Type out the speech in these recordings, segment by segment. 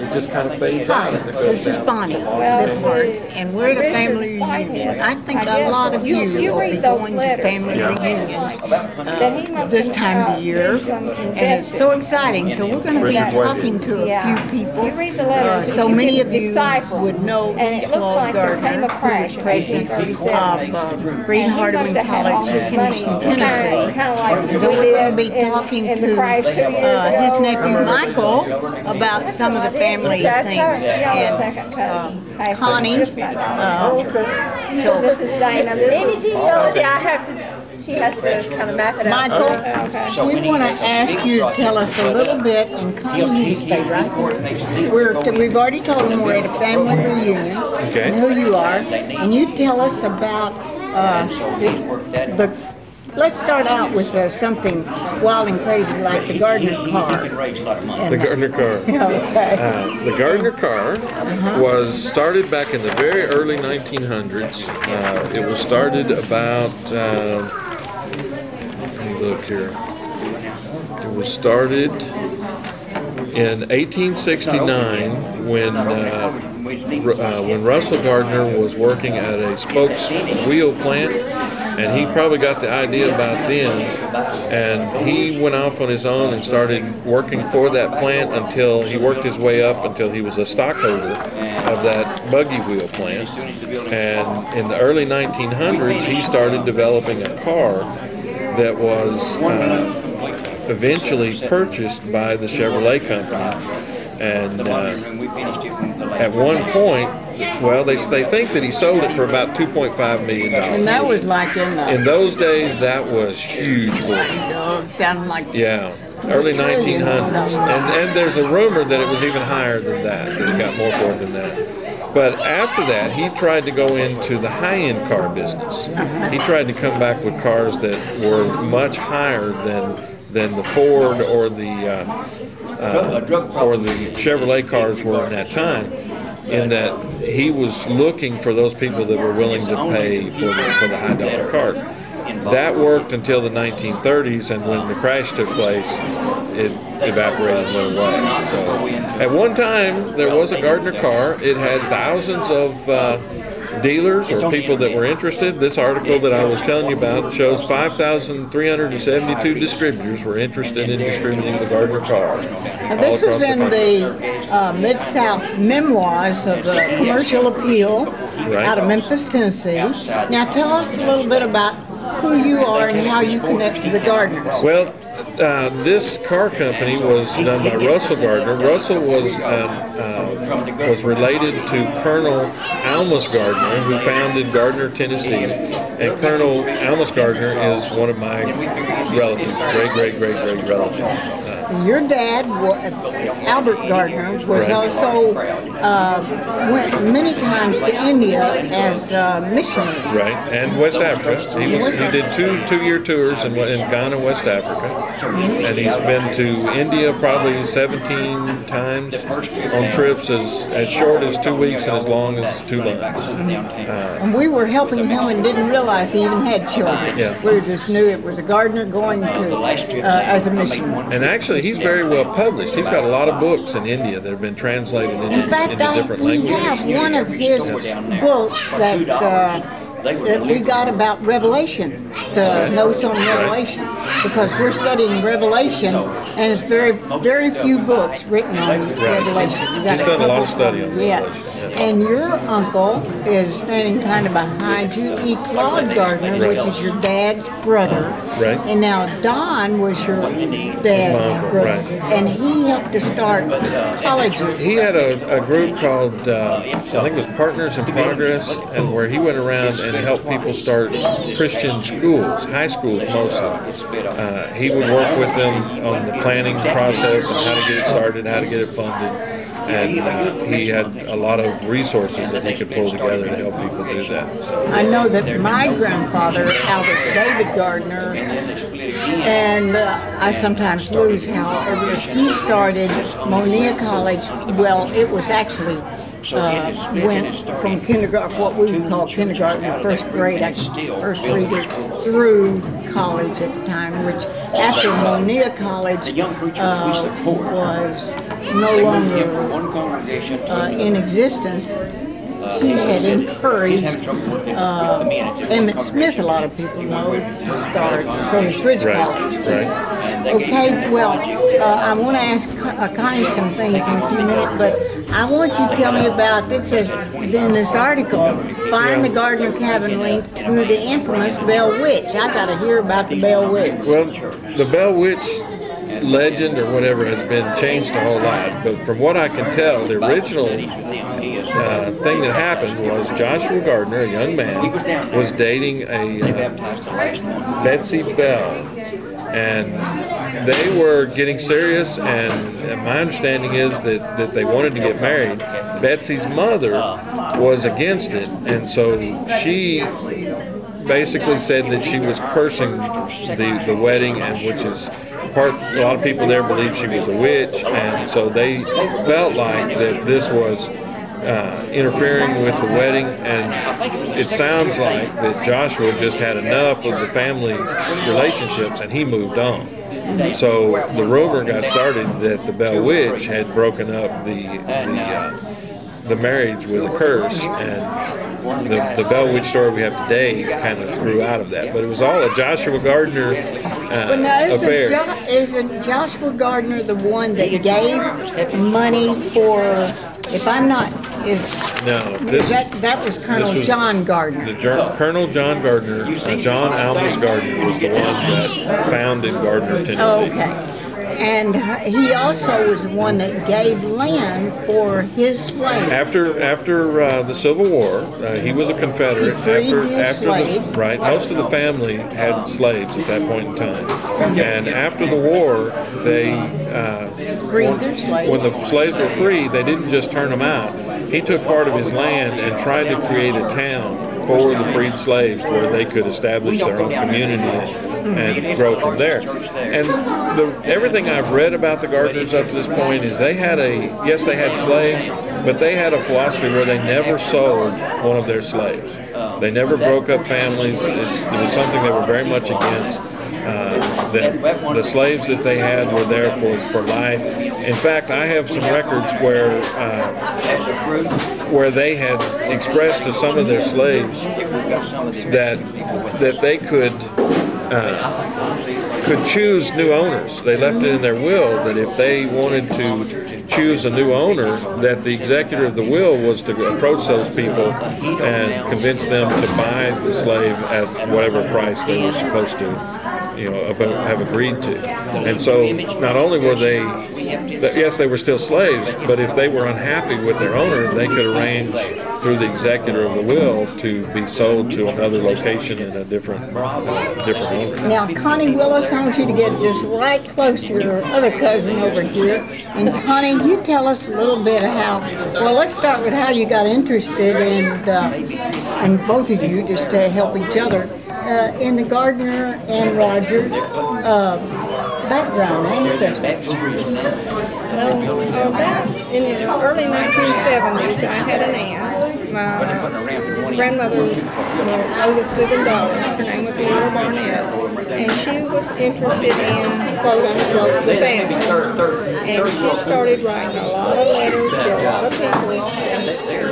it just kind of fades out as it goes This is down. Bonnie, and we're at a family reunion. I think a lot of you will be going to family reunions this time of the year, and it's so exciting. So we're going to be talking to a few people. So many of you would know Claude Gardner, who was president of Green Hardeman College in Henderson, Tennessee. So we're going to be talking to his nephew Michael about some of the family things, and Connie. So this is Dana. She has to kind of map it out. Michael, we want to ask you to tell us a little bit, and Connie, you stay right here. We've already told them we're at a family reunion, and who you are, and you tell us about let's start out with something wild and crazy like the Gardner car. The Gardner car. Okay. The Gardner car was started back in the very early 1900s. It was started about, let me look here. It was started in 1869 when Russell Gardner was working at a spokes wheel plant, and he probably got the idea about then, and he went off on his own and started working for that plant until he worked his way up until he was a stockholder of that buggy wheel plant. And in the early 1900s, he started developing a car that was eventually purchased by the Chevrolet company. And at one point, well, they think that he sold it for about $2.5 million. And that was like in those days, that was huge for him. Sounded like early 1900s. And there's a rumor that it was even higher than that he got more for it than that. But after that, he tried to go into the high-end car business. He tried to come back with cars that were much higher than the Ford or the Chevrolet cars were in that time, in that he was looking for those people that were willing to pay for the high-dollar cars. That worked until the 1930s, and when the crash took place, it evaporated and went away. So, at one time, there was a Gardner car. It had thousands of dealers or people that were interested. This article that I was telling you about shows 5,372 distributors were interested in distributing the Gardner car. This was in the Mid-South Memoirs of Commercial Appeal out of Memphis, Tennessee. Now tell us a little bit about who you are and how you connect to the Gardners. Well, this car company was done by Russell Gardner. Russell was related to Colonel Almus Gardner, who founded Gardner, Tennessee. And Colonel Almus Gardner is one of my relatives, great relatives. Your dad, Albert Gardner, was also went many times to India as a missionary. Right, and West Africa. He did two-year tours in Ghana, West Africa, and he's been to India probably 17 times on trips as short as 2 weeks and as long as 2 months. And we were helping him and didn't realize he even had children. Yeah. We just knew it was a Gardner going to as a missionary. And actually, he's very well published. He's got a lot of books in India that have been translated into different languages. We have one of his books that we got about Revelation, the notes on Revelation, because we're studying Revelation, and it's very few books written on Revelation. He's done a lot of study on Revelation. And your uncle is standing kind of behind you, E. Claude Gardner, which is your dad's brother. Right. And now Don was your dad's brother. Right. And he helped to start colleges. He had a group called, I think it was Partners in Progress, and where he went around and helped people start Christian schools, high schools mostly. He would work with them on the planning process and how to get it started, how to get it funded. And he had a lot of resources that he could pull together to help people do that. So. I know that my grandfather, Albert David Gardner, and I sometimes lose how he started Monia College. Well, it was actually went from kindergarten, what we would call kindergarten, first grade, first reader, through college at the time, which after Monia College was no longer in existence, he had encouraged Emmett Smith, a lot of people know, to start Curtis Ridge College. Right. Okay, well, I want to ask Connie some things in a few minutes, but I want you to tell me about, it says in this article, find the Gardner cabin link to the infamous Bell Witch. I got to hear about the Bell Witch. Well, the Bell Witch legend or whatever has been changed a whole lot, but from what I can tell, the original thing that happened was Joshua Gardner, a young man, was dating a Betsy Bell, and they were getting serious, and my understanding is that they wanted to get married. Betsy's mother was against it, and so she basically said that she was cursing the wedding, and which is a lot of people there believe she was a witch, and so they felt like that this was interfering with the wedding, and it sounds like that Joshua just had enough of the family relationships and he moved on. So the rumor got started that the Bell Witch had broken up the marriage with a curse, and the Bell Witch story we have today kind of grew out of that. But it was all a Joshua Gardner affair. Isn't Joshua Gardner the one that gave money for, if I'm not, that was Colonel John Gardner. Colonel John Gardner, John Almus Gardner was the one that founded Gardner, Tennessee. Oh, okay. And he also was the one that gave land for his slaves. After the Civil War, he was a Confederate. Right, most of the family had slaves at that point in time. And after the war, they freed their slaves. When the slaves were free, they didn't just turn them out. He took part of his land and tried to create a town for the freed slaves where they could establish their own community and grow from there. And everything I've read about the Gardners up to this point is they had they had slaves, but they had a philosophy where they never sold one of their slaves. They never broke up families. It was something they were very much against. The slaves that they had were there for life. In fact, I have some records where they had expressed to some of their slaves that they could choose new owners. They left it in their will that if they wanted to choose a new owner, that the executor of the will was to approach those people and convince them to buy the slave at whatever price they were supposed to, have agreed to. And so not only were they, yes, they were still slaves, but if they were unhappy with their owner, they could arrange through the executor of the will to be sold to another location and a different owner. Now, Connie Willis, I want you to get just right close to your other cousin over here. And Connie, you tell us a little bit of let's start with how you got interested in both of you, just to help each other, in the Gardner and Rogers background, ancestors. Well, in the early 1970s, I had an aunt. My grandmother's oldest living daughter. Her name was Laura Barnett, and she was interested in, quote unquote, the family. And she started writing a lot of letters to a lot of people, and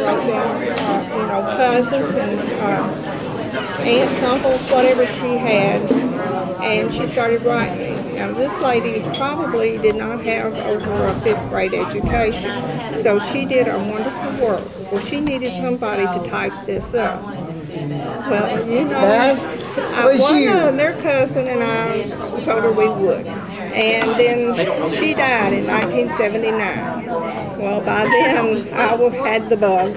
wrote down, cousins and aunts, uncles, whatever she had, and she started writing these. Now, this lady probably did not have over a 5th grade education, so she did a wonderful work. Well, she needed somebody to type this up. Well, I won their cousin, and I told her we would. And then she died in 1979. Well, by then, I had the bug.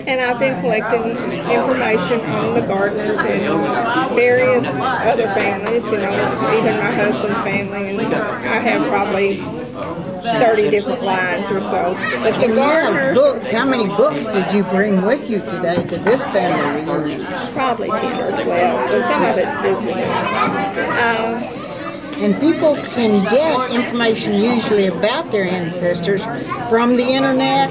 And I've been collecting information on the Gardners and various other families, even my husband's family, and I have probably 30 different lines or so. But the Gardners... How many books did you bring with you today to this family reunion? Probably 10 or 12, but some of it's duplicate. And people can get information usually about their ancestors from the internet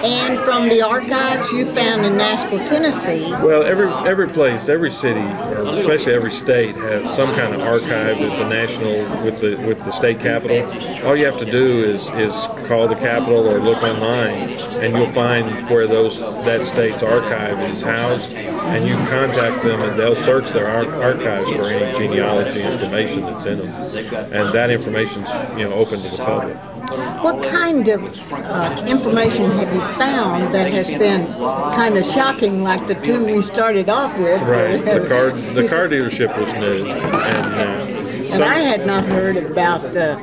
and from the archives you found in Nashville, Tennessee. Well, every place, every city, or especially every state, has some kind of archive at the national with the state capitol. All you have to do is call the capitol or look online, and you'll find where that state's archive is housed, and you can contact them, and they'll search their archives for any genealogy information that's in them, and that information's open to the public. What kind of information have you found that has been kind of shocking, like the two we started off with? Right. The car dealership was new, and I had not heard about the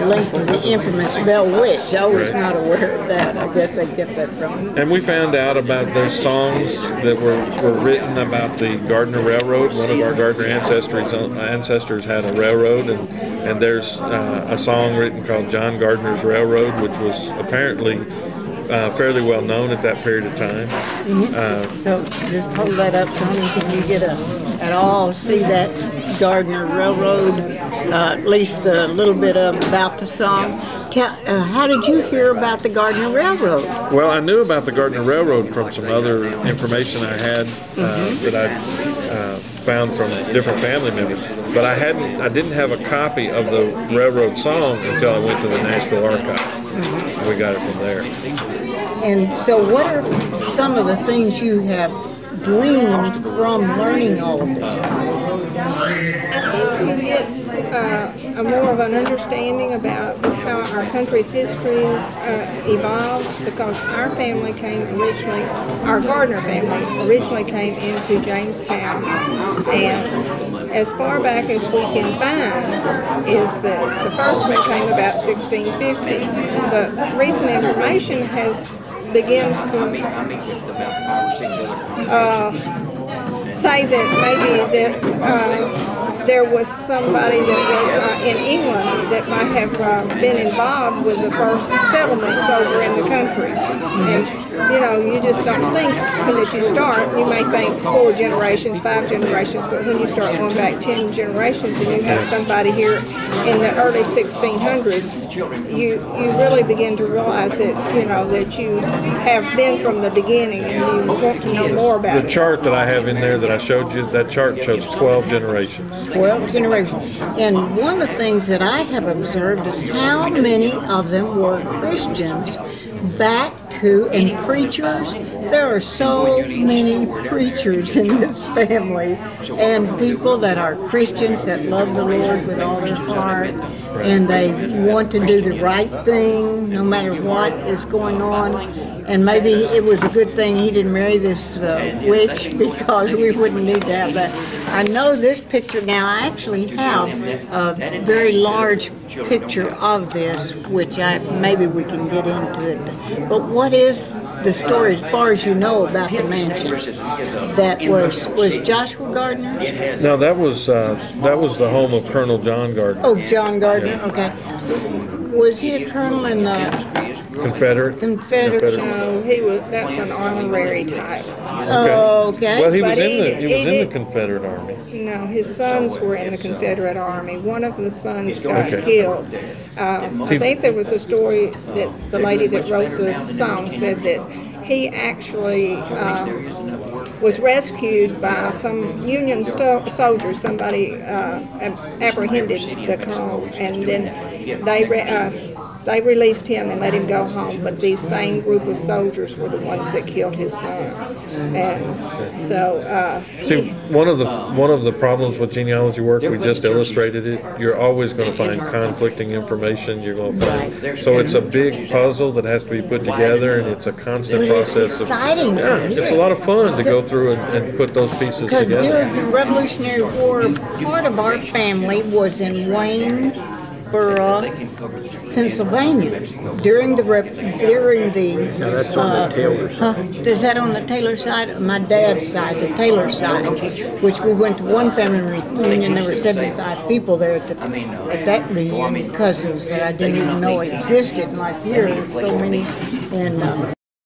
link to the infamous Bell Witch. I was not aware of that. I guess they get that from. And we found out about those songs that were written about the Gardner Railroad. One of our Gardner ancestors had a railroad, and there's a song written called John Gardner's Railroad, which was apparently fairly well known at that period of time. So just hold that up, Tony. Can you get at all see that Gardner Railroad, at least a little bit about the song? How did you hear about the Gardner Railroad? Well, I knew about the Gardner Railroad from some other information I had that I found from different family members, but I didn't have a copy of the railroad song until I went to the Nashville archive. We got it from there. And so what are some of the things you have gleaned from learning all of this? I think you get a more of an understanding about how our country's history has evolved, because our family our Gardner family originally came into Jamestown, and as far back as we can find is that the first one came about 1650, but recent information has begun to say that maybe that there was somebody that was in England that might have been involved with the first settlements over in the country. And you just don't think that you start, you may think 4 generations, 5 generations, but when you start going back 10 generations and you have somebody here in the early 1600s, you really begin to realize that that you have been from the beginning and you want to know more about it. The chart that I have in there that I showed you, that chart shows 12 generations. 12 generations. And one of the things that I have observed is how many of them were Christians back to, and preachers. There are so many preachers in this family, and people that are Christians that love the Lord with all their heart, and they want to do the right thing no matter what is going on. And maybe it was a good thing he didn't marry this witch, because we wouldn't need to have that. I know this picture now. I actually have a very large picture of this, which maybe we can get into it. But what is the story, as far as you know, about the mansion? That was Joshua Gardner? No, that was the home of Colonel John Gardner. Oh, John Gardner. Okay. Was he a colonel in the Confederate? No, that's an honorary type. Oh, okay. Well, he was in the Confederate Army. No, his sons were in the Confederate Army. One of the sons got killed. I think there was a story that the lady that wrote the song said that he actually was rescued by some Union soldiers. Somebody apprehended the colonel, and then they released him and let him go home. But these same group of soldiers were the ones that killed his son. And so, see, one of the problems with genealogy work, we just illustrated it. You're always going to find conflicting information. You're going to find, so it's a big puzzle that has to be put together, and it's a constant process. It's exciting. It's a lot of fun to go through and put those pieces together. Because during the Revolutionary War, part of our family was in Waynesboro, Pennsylvania. During the that's on the Taylor side. Is that on the Taylor side? My dad's side, the Taylor side, which we went to one family reunion. There were 75 people there at that reunion, cousins that I didn't even know existed. Like here, there's so many. And